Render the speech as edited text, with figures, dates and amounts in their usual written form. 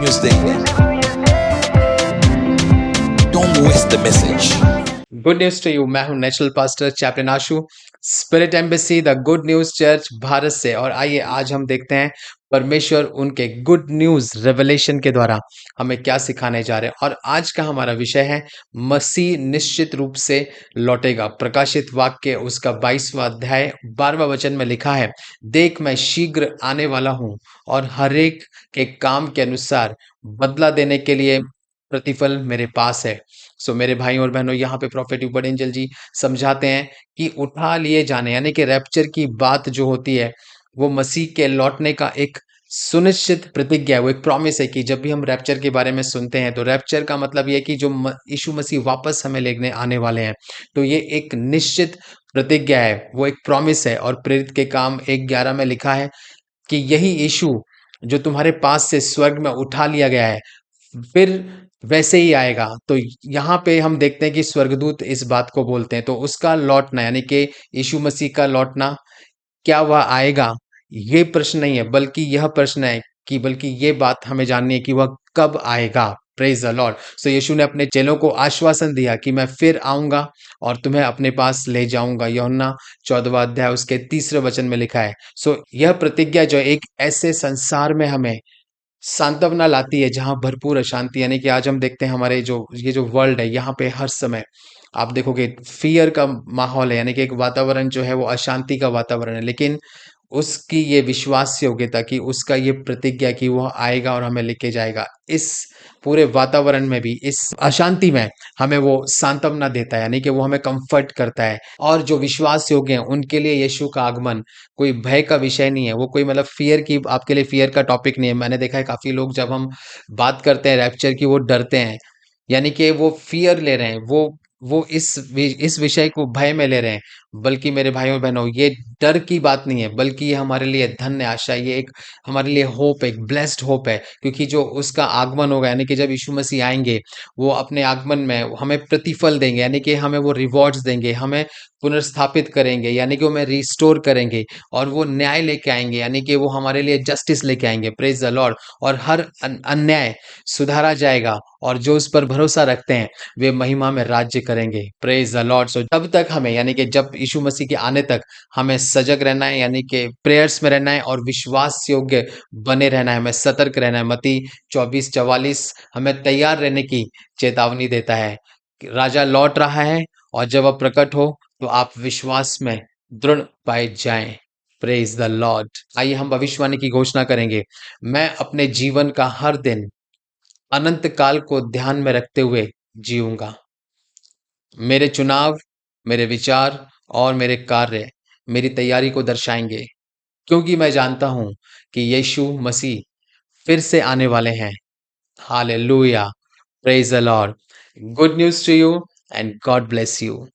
News देंगे। Don't miss the message. Good news to you. मैं हूं natural pastor captain Ashu, spirit embassy the good news church Bharat से। और आइए आज हम देखते हैं परमेश्वर उनके गुड न्यूज रेवलेशन के द्वारा हमें क्या सिखाने जा रहे हैं। और आज का हमारा विषय है मसीह निश्चित रूप से लौटेगा। प्रकाशित वाक्य उसका 22वां अध्याय 12वां वचन में लिखा है, देख मैं शीघ्र आने वाला हूं और हरेक के काम के अनुसार बदला देने के लिए प्रतिफल मेरे पास है। सो मेरे भाई और बहनों, यहाँ पे प्रॉफेट यूबर्ट एंजल जी समझाते हैं कि उठा लिए जाने यानी कि रैप्चर की बात जो होती है वो मसीह के लौटने का एक सुनिश्चित प्रतिज्ञा है। वो एक प्रॉमिस है कि जब भी हम रैप्चर के बारे में सुनते हैं तो रैप्चर का मतलब ये है कि जो यीशु मसीह वापस हमें लेने आने वाले हैं। तो ये एक निश्चित प्रतिज्ञा है, वो एक प्रॉमिस है। और प्रेरित के काम 1:11 में लिखा है कि यही यीशु जो तुम्हारे पास से स्वर्ग में उठा लिया गया है फिर वैसे ही आएगा। तो यहाँ पे हम देखते हैं कि स्वर्गदूत इस बात को बोलते हैं। तो उसका लौटना यानी कि यीशु मसीह का लौटना, क्या वह आएगा, ये प्रश्न नहीं है, बल्कि यह प्रश्न है कि बल्कि ये बात हमें जाननी है कि वह कब आएगा। Praise the lord. So Yeshu ने अपने चेलों को आश्वासन दिया कि मैं फिर आऊंगा और तुम्हें अपने पास ले जाऊंगा। यूहन्ना 14वां अध्याय उसके 3रे वचन में लिखा है। सो यह प्रतिज्ञा जो एक ऐसे संसार में हमें सांत्वना लाती है जहाँ भरपूर अशांति, यानी कि आज हम देखते हैं हमारे जो ये जो वर्ल्ड है यहाँ पे हर समय आप देखोगे फियर का माहौल है, यानी कि एक वातावरण जो है वो अशांति का वातावरण है। लेकिन उसकी ये विश्वास योग्यता कि उसका ये प्रतिज्ञा कि वह आएगा और हमें लेके जाएगा, इस पूरे वातावरण में भी, इस अशांति में हमें वो सांत्वना देता है, यानी कि वो हमें कंफर्ट करता है। और जो विश्वास योग्य हैं उनके लिए यीशु का आगमन कोई भय का विषय नहीं है। वो कोई मतलब फियर की, आपके लिए फियर का टॉपिक नहीं है। मैंने देखा है काफी लोग जब हम बात करते हैं रैप्चर की वो डरते हैं, यानी कि वो फियर ले रहे हैं, वो इस विषय को भय में ले रहे हैं। बल्कि मेरे भाइयों और बहनों, ये डर की बात नहीं है, बल्कि ये हमारे लिए धन्य आशा, ये एक हमारे लिए होप, एक ब्लेस्ड होप है। क्योंकि जो उसका आगमन होगा, यानी कि जब यीशु मसीह आएंगे, वो अपने आगमन में हमें प्रतिफल देंगे, यानी कि हमें वो रिवॉर्ड्स देंगे, हमें पुनर्स्थापित करेंगे, यानी कि वो हमें रिस्टोर करेंगे। और वो न्याय लेके आएंगे, यानी कि वो हमारे लिए जस्टिस लेके आएंगे। Praise the Lord. और हर अन्याय सुधारा जाएगा और जो उस पर भरोसा रखते हैं वे महिमा में राज्य करेंगे। Praise the lord. सो तब तक हमें, यानी कि जब यीशु मसीह के आने तक हमें सजग रहना है, यानी कि प्रेयर्स में रहना है और विश्वास योग्य बने रहना है, हमें सतर्क रहना है। मत्ती 24:44 हमें तैयार रहने की चेतावनी देता है कि राजा लौट रहा है और जब वह प्रकट हो तो आप विश्वास में दृढ़ पाए जाएं। Praise the Lord. आइए हम भविष्यवाणी की घोषणा करेंगे। मैं अपने जीवन का हर दिन अनंत काल को ध्यान में रखते हुए जीऊंगा। मेरे चुनाव, मेरे विचार और मेरे कार्य मेरी तैयारी को दर्शाएंगे, क्योंकि मैं जानता हूं कि यीशु मसीह फिर से आने वाले हैं। Hallelujah. Praise the Lord. Good news to you and God bless you.